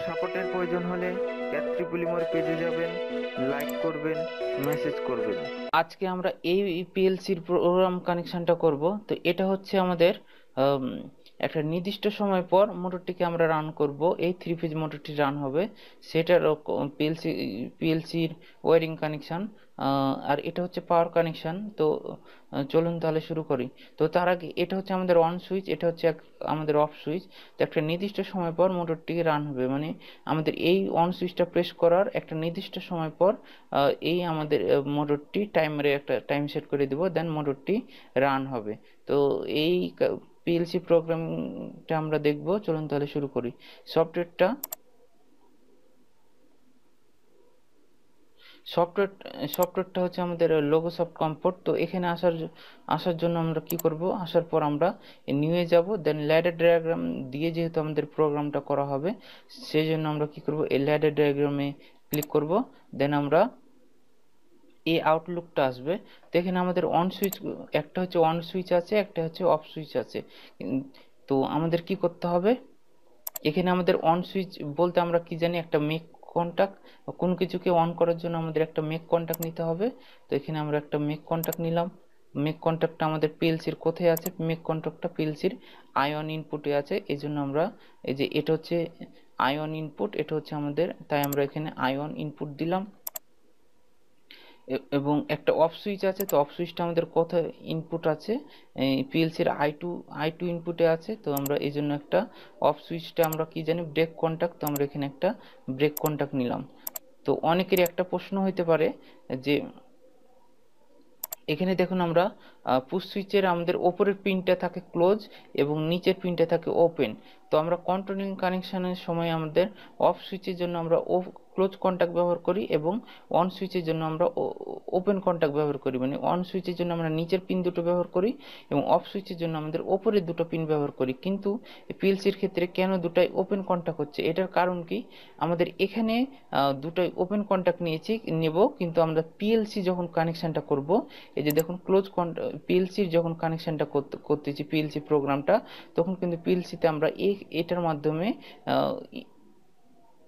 সাপোর্টের প্রয়োজন হলে ক্যাথ্রিপুলিমোর পেজে যাবেন, লাইক করবেন, মেসেজ করবেন। আজকে আমরা এই পিএলসির প্রোগ্রাম কানেকশনটা করব। তো এটা হচ্ছে আমাদের আম, একটা নির্দিষ্ট সময় পর মোটরটিকে আমরা রান করব। এই থ্রি ফেজ মোটরটি রান হবে, সেটার পিএলসির ওয়ারিং কানেকশন। আর এটা হচ্ছে পাওয়ার কানেকশন। তো চলুন তাহলে শুরু করি। তো তার আগে এটা হচ্ছে আমাদের অন সুইচ, এটা হচ্ছে আমাদের অফ সুইচ। তো একটা নির্দিষ্ট সময় পর মোটরটি রান হবে, মানে আমাদের এই অন সুইচটা প্রেস করার একটা নির্দিষ্ট সময় পর এই আমাদের মোটরটি টাইমারে একটা টাইম সেট করে দিব, দেন মোটরটি রান হবে। তো এই পিএলসি প্রোগ্রামটা আমরা দেখব। চলুন তাহলে শুরু করি। সফটওয়্যারটা সফটওয়্যার সফটওয়্যারটা হচ্ছে আমাদের লোগোসফট কমফোর্ট। তো এখানে আসার জন্য আমরা কি করব, আসার পর আমরা নিউয়ে যাব, দেন ল্যাডার ডায়াগ্রাম দিয়ে যেহেতু আমাদের প্রোগ্রামটা করা হবে, সেই জন্য আমরা কি করব, এই ল্যাডার ডায়াগ্রামে ক্লিক করব। দেন আমরা এই আউটলুকটা আসবে। তো এখানে আমাদের অন সুইচ, একটা হচ্ছে অন সুইচ আছে, একটা হচ্ছে অফ সুইচ আছে। তো আমাদের কি করতে হবে, এখানে আমাদের অন সুইচ বলতে আমরা কি জানি, একটা মেক কন্টাক্ট, কোন কিছুকে অন করার জন্য আমাদের একটা মেক কন্টাক্ট নিতে হবে। তো এখানে আমরা একটা মেক কন্টাক্ট নিলাম। মেক কন্টাক্টটা আমাদের পিএলসির কোথায় আছে, মেক কন্টাক্টটা পিএলসির আয়ন ইনপুটে আছে। এই জন্য আমরা এই যে এটা হচ্ছে আয়ন ইনপুট, এটা হচ্ছে আমাদের, তাই আমরা এখানে আয়ন ইনপুট দিলাম। এবং একটা অফ সুইচ আছে। তো অফ সুইচটা আমাদের কোথায় ইনপুট আছে, পিএলসির আই টু ইনপুটে আছে। তো আমরা এই জন্য একটা অফ সুইচটা আমরা কি জানি, ব্রেক কন্টাক্ট। তো আমরা এখানে একটা ব্রেক কন্টাক্ট নিলাম। তো অনেকেরই একটা প্রশ্ন হইতে পারে যে এখানে দেখুন, আমরা পুশ সুইচের আমাদের ওপরের পিনটা থাকে ক্লোজ এবং নিচের পিনটা থাকে ওপেন। তো আমরা কন্ট্রোলিং কানেকশনের সময় আমাদের অফ সুইচের জন্য আমরা ক্লোজ কন্ট্যাক্ট ব্যবহার করি এবং অন সুইচের জন্য আমরা ওপেন কন্ট্যাক্ট ব্যবহার করি। মানে অন সুইচের জন্য আমরা নিচের পিন দুটো ব্যবহার করি এবং অফ সুইচের জন্য আমাদের ওপরের দুটো পিন ব্যবহার করি। কিন্তু পিএলসির ক্ষেত্রে কেন দুটাই ওপেন কন্ট্যাক্ট হচ্ছে, এটার কারণ কি, আমাদের এখানে দুটোই ওপেন কন্ট্যাক্ট নেব, কিন্তু আমরা পিএলসি যখন কানেকশনটা করব, এই যে দেখুন ক্লোজ পিএলসির যখন কানেকশনটা করতেছি পিএলসি প্রোগ্রামটা, তখন কিন্তু পিএলসিতে আমরা এটার মাধ্যমে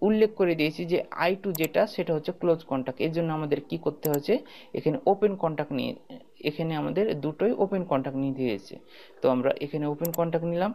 উল্লেখ করে দিয়েছি যে আই টু যেটা, সেটা হচ্ছে ক্লোজ কন্টাক্ট। এর জন্য আমাদের কি করতে হয়েছে, এখানে ওপেন কন্টাক্ট নিয়ে, এখানে আমাদের দুটোই ওপেন কন্টাক্ট নিয়ে দিয়েছে। তো আমরা এখানে ওপেন কন্টাক্ট নিলাম।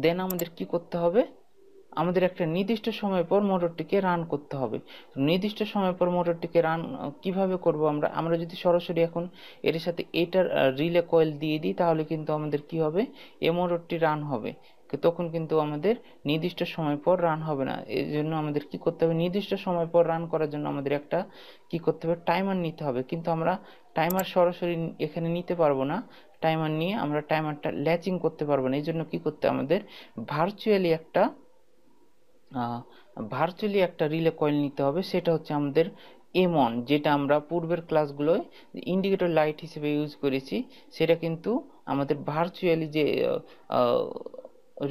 দেন আমাদের কি করতে হবে, আমাদের একটা নির্দিষ্ট সময় পর মোটরটিকে রান করতে হবে। নির্দিষ্ট সময় পর মোটরটিকে রান কিভাবে করব, আমরা যদি সরাসরি এখন এর সাথে এটার রিলে কয়েল দিয়ে দিই, তাহলে কিন্তু আমাদের কি হবে, এই মোটরটি রান হবে, তখন কিন্তু আমাদের নির্দিষ্ট সময় পর রান হবে না। এই জন্য আমাদের কি করতে হবে, নির্দিষ্ট সময় পর রান করার জন্য আমাদের একটা কি করতে হবে, টাইমার নিতে হবে। কিন্তু আমরা টাইমার সরাসরি এখানে নিতে পারবো না। টাইমার নিয়ে আমরা টাইমারটা ল্যাচিং করতে পারবো না। এই জন্য কি করতে, আমাদের ভার্চুয়ালি একটা ভার্চুয়ালি একটা রিলে কয়েল নিতে হবে। সেটা হচ্ছে আমাদের এমন, যেটা আমরা পূর্বের ক্লাসগুলোয় ইন্ডিকেটর লাইট হিসেবে ইউজ করেছি, সেটা কিন্তু আমাদের ভার্চুয়ালি যে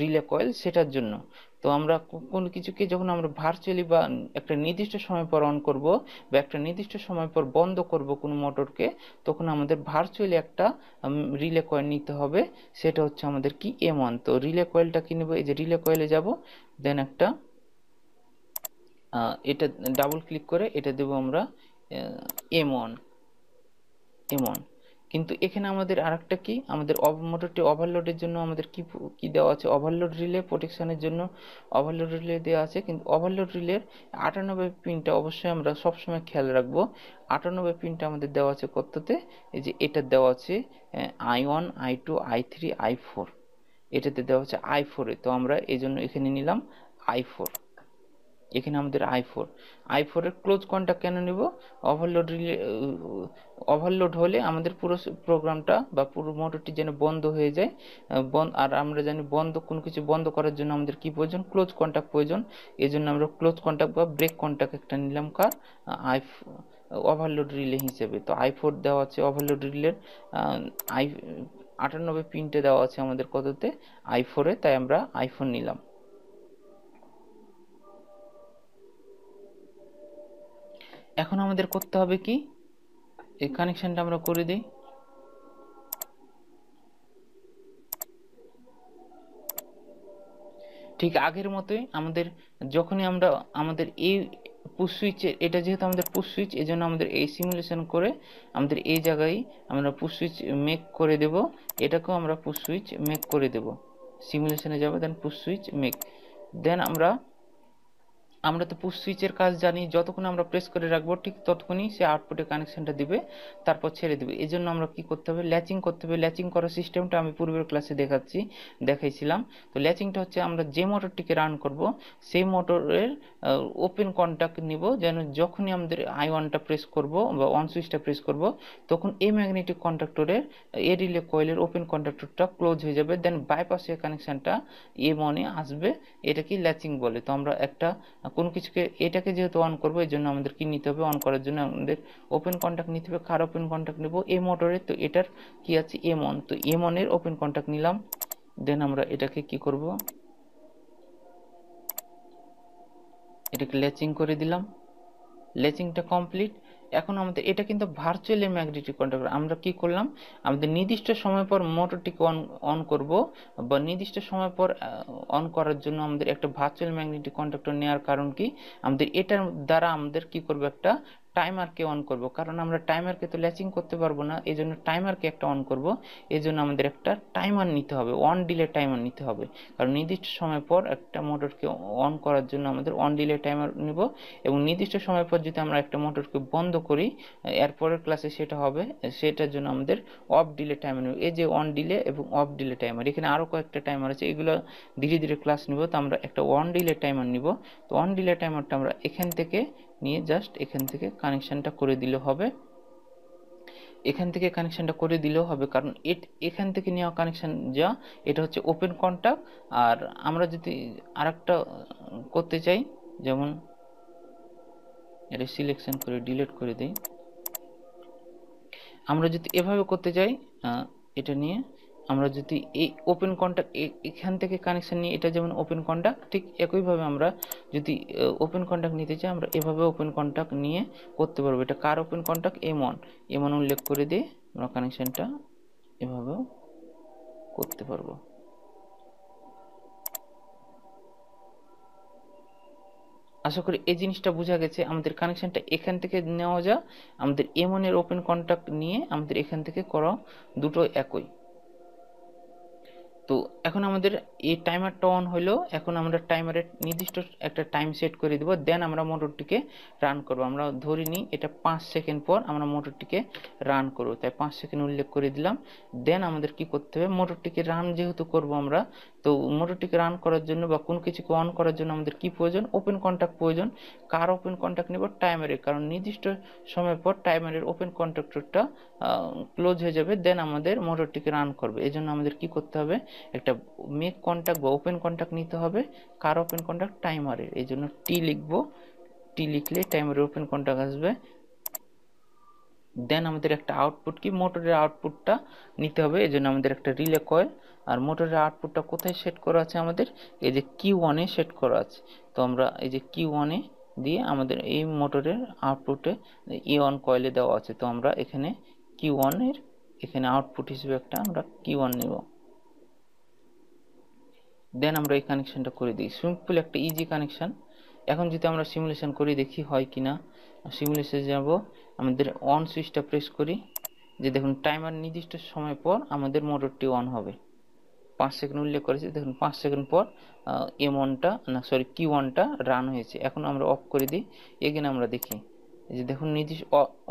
রিলে কয়েল, সেটার জন্য। তো আমরা কোনো কিছুকে যখন আমরা ভার্চুয়ালি বা একটা নির্দিষ্ট সময় পর অন করব বা একটা নির্দিষ্ট সময় পর বন্ধ করব কোনো মোটরকে, তখন আমাদের ভার্চুয়ালি একটা রিলে কয়েল নিতে হবে। সেটা হচ্ছে আমাদের কি, এমন। তো রিলে কয়েলটা কি নেব, এই যে রিলে কয়েলে যাব, দেন একটা এটা ডাবল ক্লিক করে এটা দেব আমরা এম1 এম1। কিন্তু এখানে আমাদের আরেকটা কি, আমাদের মোটরটি ওভারলোডের জন্য আমাদের কি কি দেওয়া আছে, ওভারলোড রিলে প্রোটেকশনের জন্য ওভারলোড রিলে দেওয়া আছে। কিন্তু ওভারলোড রিলের 98 পিনটা অবশ্যই আমরা সবসময় খেয়াল রাখবো। 98 পিনটা আমাদের দেওয়া আছে কততে, এই যে এটা দেওয়া আছে I1 I2 I3 I4, এটাতে দেওয়া হচ্ছে I4 এ। তো আমরা এই জন্য এখানে নিলাম I4। এখানে আমাদের আই ফোর এর ক্লোজ কন্টাক্ট কেন নিব, ওভারলোড রিলে ওভারলোড হলে আমাদের পুরো প্রোগ্রামটা বা পুরো মোটরটি যেন বন্ধ হয়ে যায়। আর আমরা জানি কোনো কিছু বন্ধ করার জন্য আমাদের কি প্রয়োজন, ক্লোজ কন্টাক্ট প্রয়োজন। এই জন্য আমরা ক্লোজ কন্টাক্ট বা ব্রেক কন্টাক্ট একটা নিলাম কার, আই ওভারলোড রিলে হিসেবে। তো I4 দেওয়া আছে ওভারলোড রিলের আই 98 পিনটে দেওয়া আছে আমাদের কততে, I4 এ, তাই আমরা I4 নিলাম। এখন আমাদের করতে হবে কি, এই কানেকশনটা আমরা করে দিই। ঠিক আগের মতোই আমাদের যখনই আমরা আমাদের এই পুশ সুইচে, এটা যেহেতু আমাদের পুশ সুইচ, এই জন্য আমাদের এই সিমুলেশন করে আমাদের এই জায়গায় আমরা পুশ সুইচ মেক করে দেব। এটাকেও আমরা পুশ সুইচ মেক করে দেব, সিমুলেশনে যাবে, দেন পুশ সুইচ মেক। দেন আমরা তো পুশ সুইচের কাজ জানি, যতক্ষণ আমরা প্রেস করে রাখবো ঠিক ততক্ষণই সে আউটপুটে কানেকশনটা দিবে, তারপর ছেড়ে দিবে। এই জন্য আমরা কি করতে হবে, ল্যাচিং করতে হবে। ল্যাচিং করার সিস্টেমটা আমি পূর্বের ক্লাসে দেখাইছিলাম। তো ল্যাচিংটা হচ্ছে আমরা যে মোটরটিকে রান করব সেই মোটরের ওপেন কন্ট্যাক্ট নিব, যেন যখনই আমাদের I1টা প্রেস করব বা অন সুইচটা প্রেস করব তখন এই ম্যাগনেটিক কন্ডাক্টরের এ রিলে কয়েলের ওপেন কন্ডাক্টরটা ক্লোজ হয়ে যাবে, দেন বাইপাসের কানেকশনটা M1-এ আসবে। এটাকে ল্যাচিং বলে। তো আমরা একটা কোনো কিছুকে, এটাকে যেহেতু অন করবো এই জন্য আমাদের কি নিতে হবে, অন করার জন্য আমাদের ওপেন কন্ট্যাক্ট নিতে হবে। কার ওপেন কন্ট্যাক্ট নেব, এই মোটরে, তো এটার কি আছে M1, তো M1 এর ওপেন কন্ট্যাক্ট নিলাম। দেন আমরা এটাকে কি করব, এটাকে ল্যাচিং করে দিলাম। ল্যাচিংটা কমপ্লিট। এখন আমাদের এটা কিন্তু ভার্চুয়ালি ম্যাগনেটিক কন্ট্যাক্টর। আমরা কি করলাম, আমাদের নির্দিষ্ট সময় পর মোটরটিকে অন করব বা নির্দিষ্ট সময় পর অন করার জন্য আমাদের একটা ভার্চুয়াল ম্যাগনেটিক কন্ট্যাক্টর নেওয়ার কারণ কি, আমাদের এটার দ্বারা আমাদের কি করব, একটা টাইমারকে অন করব। কারণ আমরা টাইমারকে তো ল্যাচিং করতে পারবো না, এই জন্য টাইমারকে একটা অন করব। এই জন্য আমাদের একটা টাইমার নিতে হবে, অন ডিলে টাইমার নিতে হবে। কারণ নির্দিষ্ট সময় পর একটা মোটরকে অন করার জন্য আমাদের অন ডিলে টাইমার নিব, এবং নির্দিষ্ট সময় পর যদি আমরা একটা মোটরকে বন্ধ করি, এরপরের ক্লাসে সেটা হবে, সেটার জন্য আমাদের অফ ডিলে টাইমার নেব। এই যে অন ডিলে এবং অফ ডিলে টাইমার, এখানে আরও কয়েকটা টাইমার আছে, এগুলো ধীরে ধীরে ক্লাস নিব। তো আমরা একটা অন ডিলে টাইমার নিব। তো অন ডিলে টাইমারটা আমরা এখান থেকে নিয়ে জাস্ট এখান থেকে কানেকশনটা করে দিলে হবে। এখান থেকে কানেকশনটা করে দিলেও হবে, কারণ এখান থেকে নেওয়া কানেকশন যা, এটা হচ্ছে ওপেন কন্ট্যাক্ট। আর আমরা যদি আরেকটা করতে চাই, যেমন এটা সিলেকশন করে ডিলিট করে দিই, আমরা যদি এভাবে করতে চাই, এটা নিয়ে আমরা যদি এই ওপেন কন্ট্যাক্ট এখান থেকে কানেকশন নিয়ে, এটা যেমন ওপেন কন্ট্যাক্ট, ঠিক একইভাবে আমরা যদি ওপেন কন্ট্যাক্ট নিতে চাই, আমরা এভাবে ওপেন কন্ট্যাক্ট নিয়ে করতে পারবো। এটা কার ওপেন কন্ট্যাক্ট, M1 উল্লেখ করে দিয়ে আমরা কানেকশনটা এভাবেও করতে পারবো। আশা করি এই জিনিসটা বোঝা গেছে। আমাদের কানেকশনটা এখান থেকে নেওয়া যায়, আমাদের M1 এর ওপেন কন্ট্যাক্ট নিয়ে আমাদের এখান থেকে করা, দুটো একই। তো এখন আমাদের এই টাইমারটা অন হলো। এখন আমরা টাইমারের নির্দিষ্ট একটা টাইম সেট করে দিব, দেন আমরা মোটরটিকে রান করব। আমরা ধরে নিই এটা 5 সেকেন্ড পর আমরা মোটরটিকে রান করব, তাই 5 সেকেন্ড উল্লেখ করে দিলাম। দেন আমাদের কি করতে হবে, মোটরটিকে রান যেহেতু করব আমরা, তো মোটরটিকে রান করার জন্য বা কোনো কিছুকে অন করার জন্য আমাদের কি প্রয়োজন, ওপেন কন্ট্যাক্ট প্রয়োজন। কার ওপেন কন্ট্যাক্ট নেব, টাইমারের, কারণ নির্দিষ্ট সময় পর টাইমারের ওপেন কন্ট্যাক্টরটা ক্লোজ হয়ে যাবে, দেন আমাদের মোটরটিকে রান করবে। এই জন্য আমাদের কি করতে হবে, একটা মেক কন্ট্যাক্ট বা ওপেন কন্ট্যাক্ট নিতে হবে। কার ওপেন কন্ট্যাক্ট, টাইমারের, এই জন্য টি লিখবো। টি লিখলে টাইমারের ওপেন কন্ট্যাক্ট আসবে। দেন আমাদের একটা আউটপুট কি, মোটরের আউটপুটটা নিতে হবে, এই জন্য আমাদের একটা রিলে কয়েল। আর মোটরের আউটপুটটা কোথায় সেট করা আছে, আমাদের এই যে Q1-এ সেট করা আছে। তো আমরা এই যে Q1-এ দিয়ে আমাদের এই মোটরের আউটপুটে E1 কয়েলে দেওয়া আছে, তো আমরা এখানে Q1-এর এখানে আউটপুট হিসেবে একটা আমরা Q1 নেব। দেন আমরা এই কানেকশনটা করে দিই, সিম্পল একটা ইজি কানেকশন। এখন যদি আমরা সিমুলেশন করি দেখি হয় কিনা, সিমুলেশনে যাব, আমাদের অন সুইচটা প্রেস করি, যে দেখুন টাইমার নির্দিষ্ট সময় পর আমাদের মোটরটি অন হবে। 5 সেকেন্ড উল্লেখ করেছি, দেখুন 5 সেকেন্ড পর M1টা না সরি Q1টা রান হয়েছে। এখন আমরা অফ করে দিই, এগেন আমরা দেখি, এই যে দেখুন নির্দিষ্ট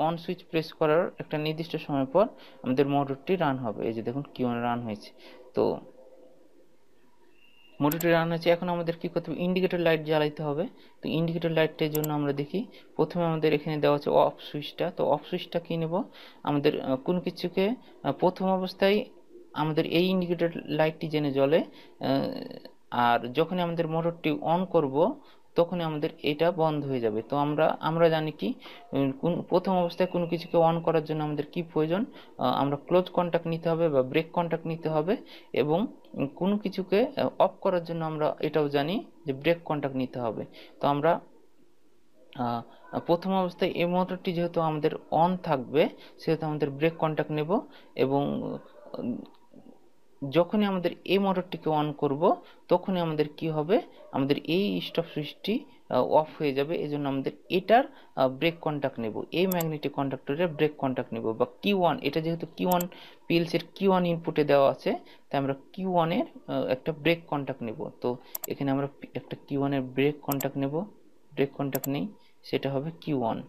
অন সুইচ প্রেস করার একটা নির্দিষ্ট সময় পর আমাদের মোটরটি রান হবে। এই যে দেখুন Q1 রান হয়েছে। তো মোটরটি রান হয়েছে। এখন আমাদের কি করতে হবে, ইন্ডিকেটর লাইট জ্বালাইতে হবে। তো ইন্ডিকেটর লাইটের জন্য আমরা দেখি, প্রথমে আমাদের এখানে দেওয়া আছে অফ সুইচটা। তো অফ সুইচটা কি নেব, আমাদের কোনো কিছুকে প্রথম অবস্থায় আমাদের এই ইন্ডিকেটর লাইটটি জেনে জ্বলে, আর যখনই আমাদের মোটরটি অন করব তখনই আমাদের এটা বন্ধ হয়ে যাবে। তো আমরা জানি কি, প্রথম অবস্থায় কোনো কিছুকে অন করার জন্য আমাদের কি প্রয়োজন, আমরা ক্লোজ কন্ট্যাক্ট নিতে হবে বা ব্রেক কন্ট্যাক্ট নিতে হবে, এবং কোনো কিছুকে অফ করার জন্য আমরা এটাও জানি যে ব্রেক কন্ট্যাক্ট নিতে হবে। তো আমরা প্রথম অবস্থায় এই মোটরটি যেহেতু আমাদের অন থাকবে সেহেতু আমাদের ব্রেক কন্ট্যাক্ট নেব, এবং যখনই আমাদের এই মোটরটিকে অন করব তখনই আমাদের কি হবে, আমাদের এই স্টপ সুইচটি অফ হয়ে যাবে। এজন্য আমাদের এটার ব্রেক কন্টাক্ট নেব, এই ম্যাগনেটিক কন্ডাক্টরের ব্রেক কন্টাক্ট নেব বা Q1, এটা যেহেতু Q1 পিএলসির Q1 ইনপুটে দেওয়া আছে, তাই আমরা Q1 এর একটা ব্রেক কন্টাক্ট নেব। তো এখানে আমরা একটা Q1 এর ব্রেক কন্টাক্ট নেব, ব্রেক কন্টাক্ট নেই, সেটা হবে Q1।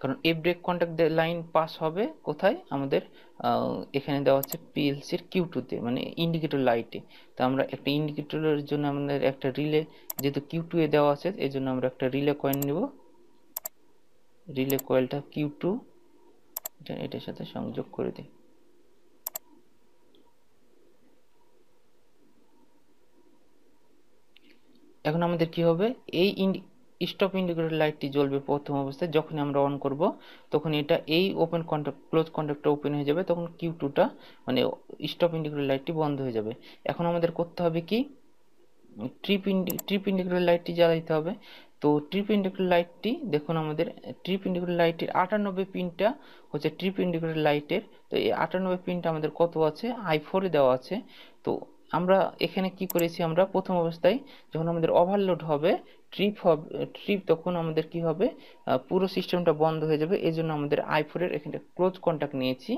কারণ এই ব্রেক কন্টাক্ট লাইন পাস হবে কোথায়, আমাদের এখানে দেওয়া আছে পিএলসির Q2-তে, মানে ইন্ডিকেটর লাইটে। তো আমরা একটা ইন্ডিকেটরের জন্য আমাদের একটা রিলে, যেহেতু Q2 এ দেওয়া আছে এই জন্য আমরা একটা রিলে কয়েল নেব। রিলে কয়েলটা Q2 এটার সাথে সংযোগ করে দিই। এখন আমাদের কি হবে, এই স্টপ ইন্ডিকেটর লাইটটি জ্বলবে প্রথম অবস্থায়, যখন আমরা অন করব তখন এটা এই ওপেন কন্টাক্ট ক্লোজ কন্টাক্টটা ওপেন হয়ে যাবে, তখন Q2টা মানে স্টপ ইন্ডিকেটর লাইটটি বন্ধ হয়ে যাবে। এখন আমাদের করতে হবে কি, ট্রিপ ইন্ডিকেটর লাইটটি জ্বালাইতে হবে। তো ট্রিপ ইন্ডিকেটর লাইটটি দেখুন, আমাদের ট্রিপ ইন্ডিকেটর লাইটের 98 পিনটা হচ্ছে ট্রিপ ইন্ডিকেটর লাইটের। তো এই 98 পিনটা আমাদের কত আছে, I4 এ দেওয়া আছে। তো আমরা এখানে কি করেছি, আমরা প্রথম অবস্থায় যখন আমাদের ওভারলোড হবে, ট্রিপ তখন আমাদের কি হবে, পুরো সিস্টেমটা বন্ধ হয়ে যাবে। এই জন্য আমাদের I4 এর এখানে ক্লোজ কন্টাক্ট নিয়েছি,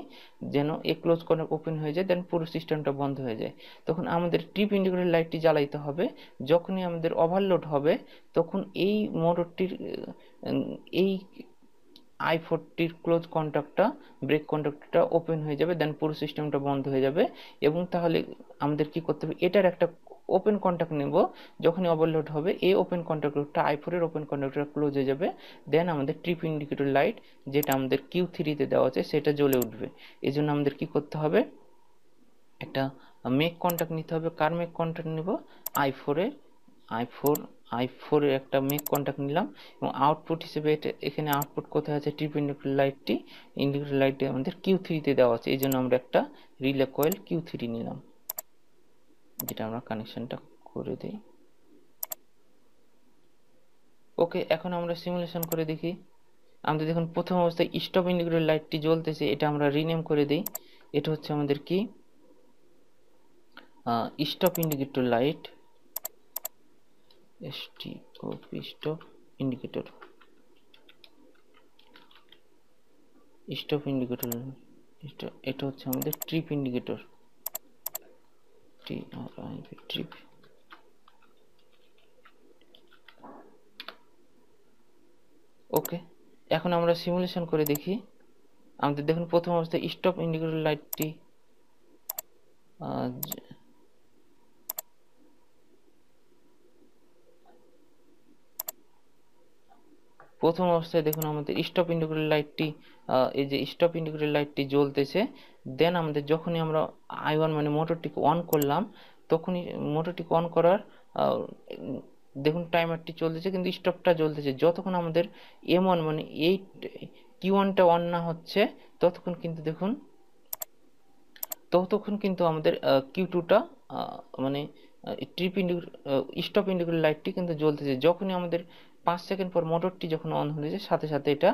যেন এই ক্লোজ কন্টাক্ট ওপেন হয়ে যায়, দেন পুরো সিস্টেমটা বন্ধ হয়ে যায়। তখন আমাদের ট্রিপ ইন্ডিকেটর লাইটটি জ্বালাইতে হবে। যখনই আমাদের ওভারলোড হবে তখন এই মোটরটির এই I4টির ক্লোজ কন্টাক্টটা, ব্রেক কন্টাক্টটা ওপেন হয়ে যাবে, দেন পুরো সিস্টেমটা বন্ধ হয়ে যাবে। এবং তাহলে আমাদের কি করতে হবে, এটার একটা ওপেন কন্টাক্ট নেব। যখনই ওভারলোড হবে এই ওপেন কন্টাক্টরটা, I4 এর ওপেন কন্টাক্টরটা ক্লোজ হয়ে যাবে, দেন আমাদের ট্রিপ ইন্ডিকেটর লাইট যেটা আমাদের Q3-তে দেওয়া আছে সেটা জ্বলে উঠবে। এই জন্য আমাদের কি করতে হবে, একটা মেক কন্টাক্ট নিতে হবে। কার মেক কন্টাক্ট নেব, I4 এর একটা মেক কন্টাক্ট নিলাম, এবং আউটপুট হিসেবে এখানে আউটপুট কোথায় আছে, ট্রিপ ইন্ডিকেটর লাইটটি, ইন্ডিকেটর লাইটটি আমাদের Q3-তে দেওয়া আছে। এই জন্য আমরা একটা রিলে কয়েল Q3 নিলাম, যেটা আমরা কানেকশনটা করে দিই। ওকে, এখন আমরা সিমুলেশন করে দেখি। আমাদের দেখুন প্রথম অবস্থায় স্টপ ইন্ডিকেটর লাইটটি জ্বলতেছে, এটা আমরা রিনেম করে দিই। এটা হচ্ছে আমাদের কি, stop indicator light, stop indicator, stop indicator, এটা হচ্ছে আমাদের ট্রিপ ইন্ডিকেটর, ট্রিপ। ওকে, এখন আমরা সিমুলেশন করে দেখি। আমাদের দেখুন প্রথম অবস্থায় স্টপ ইন্ডিকেটর লাইটটি প্রথম অবস্থায় দেখুন আমাদের স্টপ ইন্ডিকেটর লাইটটি, এই যে স্টপ ইন্ডিকেটর লাইটটি জ্বলতেছে। দেন আমাদের যখনই আমরা I1 মানে মোটরটিকে অন করলাম, তখনই মোটরটিকে অন করার দেখুন টাইমারটি চলতেছে কিন্তু স্টপটা জ্বলতেছে। যতক্ষণ আমাদের M1 মানে এই Q1টা অন না হচ্ছে ততক্ষণ কিন্তু দেখুন, ততক্ষণ কিন্তু আমাদের Q2টা মানে ট্রিপ ইন্ডিকেটর, স্টপ ইন্ডিকেটর লাইটটি কিন্তু জ্বলতেছে। যখনই আমাদের 5 সেকেন্ড পর মোটরটি যখন অন হয়েছে সাথে সাথে এটা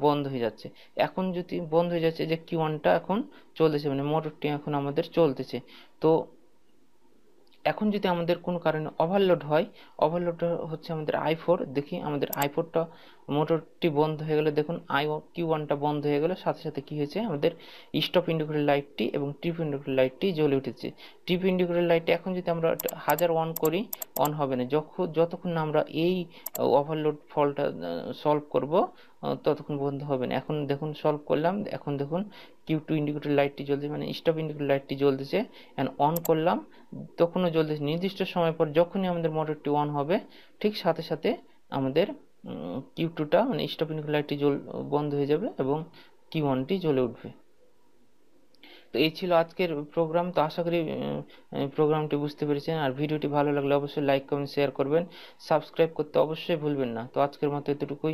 বন্ধ হয়ে যাচ্ছে। এখন যদি বন্ধ হয়ে যাচ্ছে, যে Q1টা এখন চলতেছে, মানে মোটরটি এখন আমাদের চলতেছে। তো এখন যদি আমাদের কোনো কারণে ওভারলোড হয়, ওভারলোড হচ্ছে আমাদের I4, দেখি আমাদের I4টা মোটরটি বন্ধ হয়ে গেলে দেখুন Q1টা বন্ধ হয়ে গেলে সাথে সাথে কি হয়েছে, আমাদের স্টপ ইন্ডিকেটর লাইটটি এবং ট্রিপ ইন্ডিকেটর লাইটটি জ্বলে উঠেছে। ট্রিপ ইন্ডিকেটর লাইটটি এখন যদি আমরা 1000 অন করি, অন হবে না। যতক্ষণ না আমরা এই ওভারলোড ফল্টটা সলভ করব ততক্ষণ বন্ধ হবে না। এখন দেখুন সলভ করলাম, এখন দেখুন Q2 ইন্ডিকেটর লাইটটি জ্বলছে, মানে স্টপ ইন্ডিকেটর লাইটটি জ্বলতেছে। এন্ড অন করলাম, তখনও জ্বলতেছে। নির্দিষ্ট সময় পর যখনই আমাদের মোটরটি অন হবে ঠিক সাথে সাথে আমাদের Q2টা মানে স্টপ ইন্ডিকেটর লাইটটি বন্ধ হয়ে যাবে এবং Q1টি জ্বলে উঠবে। তো এই ছিল আজকের প্রোগ্রাম। তো আশা করি প্রোগ্রামটি বুঝতে পেরেছেন। আর ভিডিওটি ভালো লাগলে অবশ্যই লাইক কমেন্ট শেয়ার করবেন, সাবস্ক্রাইব করতে অবশ্যই ভুলবেন না। তো আজকের মতো এতটুকুই।